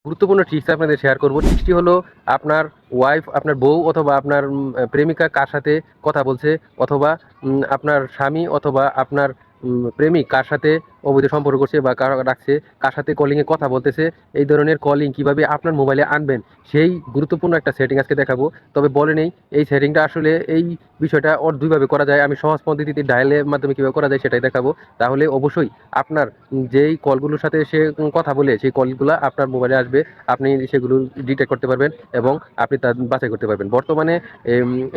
গুরুত্বপূর্ণ ট্রিক্স আপনাদের শেয়ার করব। ট্রিক্সটি হলো আপনার ওয়াইফ, আপনার বউ অথবা আপনার প্রেমিকা কার সাথে কথা বলছে, অথবা আপনার স্বামী অথবা আপনার প্রেমিক কার সাথে অবৈধ সম্পর্ক করছে বা কার রাখছে, কার সাথে কলিংয়ে কথা বলতেছে, এই ধরনের কলিং কিভাবে আপনার মোবাইলে আনবেন সেই গুরুত্বপূর্ণ একটা সেটিং আজকে দেখাবো। তবে বলে নেই, এই সেটিংটা আসলে এই বিষয়টা ওর দুইভাবে করা যায়। আমি সহজ পদ্ধতিতে ডায়ালের মাধ্যমে কীভাবে করা যায় সেটাই দেখাবো। তাহলে অবশ্যই আপনার যেই কলগুলোর সাথে সে কথা বলে সেই কলগুলো আপনার মোবাইলে আসবে, আপনি সেগুলো ডিটেক্ট করতে পারবেন এবং আপনি তা বাছাই করতে পারবেন। বর্তমানে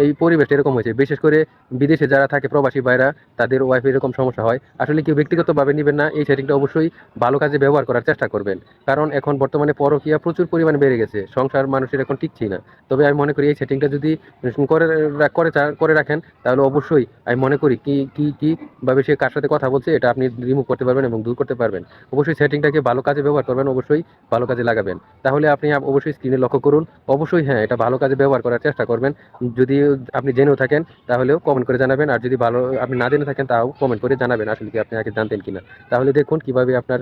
এই পরিবেশটা এরকম হয়েছে, বিশেষ করে বিদেশে যারা থাকে প্রবাসী ভাইরা, তাদের ওয়াইফের এরকম সমস্যা হয়। আসলে কেউ ব্যক্তিগতভাবে নেবেন না, এই সেটিংটা অবশ্যই ভালো কাজে ব্যবহার করার চেষ্টা করবেন। কারণ এখন বর্তমানে পরকীয়া প্রচুর পরিমাণে বেড়ে গেছে, সংসার মানুষের এখন টিকছেই না। তবে আমি মনে করি এই সেটিংটা যদি করে করে রাখেন, তাহলে অবশ্যই আমি মনে করি কিভাবে সে কার সাথে কথা বলছে এটা আপনি রিমুভ করতে পারবেন এবং দূর করতে পারবেন। অবশ্যই সেটিংটাকে ভালো কাজে ব্যবহার করবেন, অবশ্যই ভালো কাজে লাগাবেন। তাহলে আপনি অবশ্যই স্ক্রিনে লক্ষ্য করুন। অবশ্যই হ্যাঁ, এটা ভালো কাজে ব্যবহার করার চেষ্টা করবেন। যদি আপনি জেনেও থাকেন তাহলেও কমেন্ট করে জানাবেন, আর যদি ভালো আপনি না জেনে থাকেন তাও কমেন্ট করে জানাবেন আসলে কি আপনি আগে জানতেন কিনা। তাহলে দেখুন কিভাবে আপনার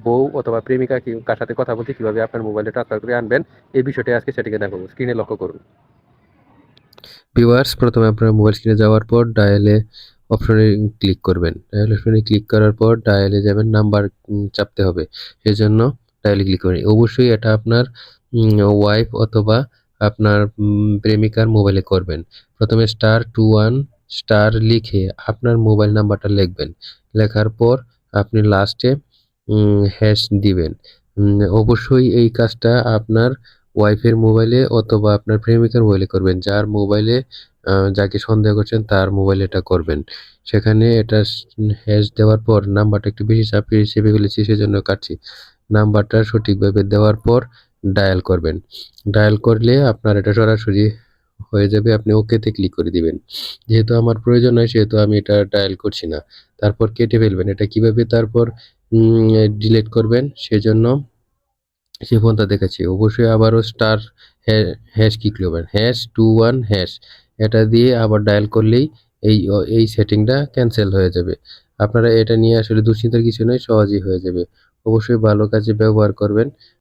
বউ অথবা প্রেমিকা কার সাথে কথা বলছে কিভাবে আপনার মোবাইলে ট্রান্সফার করে আনবেন, এই বিষয়টা আজকে সেটিংয়ে দেখাবো। স্ক্রিনে লক্ষ্য করুন। ভিউয়ার্স, প্রথমে আপনার মোবাইল স্ক্রিনে যাওয়ার পর ডায়ালে অপশনে ক্লিক করবেন। ডায়াল অপশনে ক্লিক করার পর ডায়ালে যাবেন, নাম্বার চাপতে হবে। সেজন্য ডায়ালে ক্লিক করবেন। অবশ্যই এটা আপনার ওয়াইফ অথবা আপনার প্রেমিকার মোবাইলে করবেন। প্রথমে *21* লিখে আপনার মোবাইল নাম্বারটা লিখবেন। লেখার পর আপনি লাস্টে হ্যাশ দিবেন। অবশ্যই এই কাজটা আপনার ওয়াইফের মোবাইলে অথবা আপনার প্রেমিকার মোবাইলে করবেন। যার মোবাইলে যাকে সন্দেহ করছেন তার মোবাইলে এটা করবেন। সেখানে এটা হ্যাশ দেওয়ার পর নাম্বারটা একটু বেশি চাপিয়ে চেপে ফেলেছি, সেজন্য কাটছি। নাম্বারটা সঠিকভাবে দেওয়ার পর ডায়াল করবেন। ডায়াল করলে আপনার এটা সরাসরি হয়ে যাবে। আপনি ওকেতে ক্লিক করে দিবেন। যেহেতু আমার প্রয়োজন হয় সেহেতু আমি এটা ডায়াল করছি না। তারপর কেটে ফেলবেন। এটা কিভাবে তারপর ডিলিট করবেন সেজন্য সে পর্যন্ত দেখাচ্ছি। অবশ্যই আবারও হ্যাশ কি করবেন, #21#, এটা দিয়ে আবার ডায়াল করলেই এই সেটিংটা ক্যান্সেল হয়ে যাবে। আপনারা এটা নিয়ে আসলে দুশ্চিন্তার কিছু নয়, সহজেই হয়ে যাবে। অবশ্যই ভালো কাজে ব্যবহার করবেন।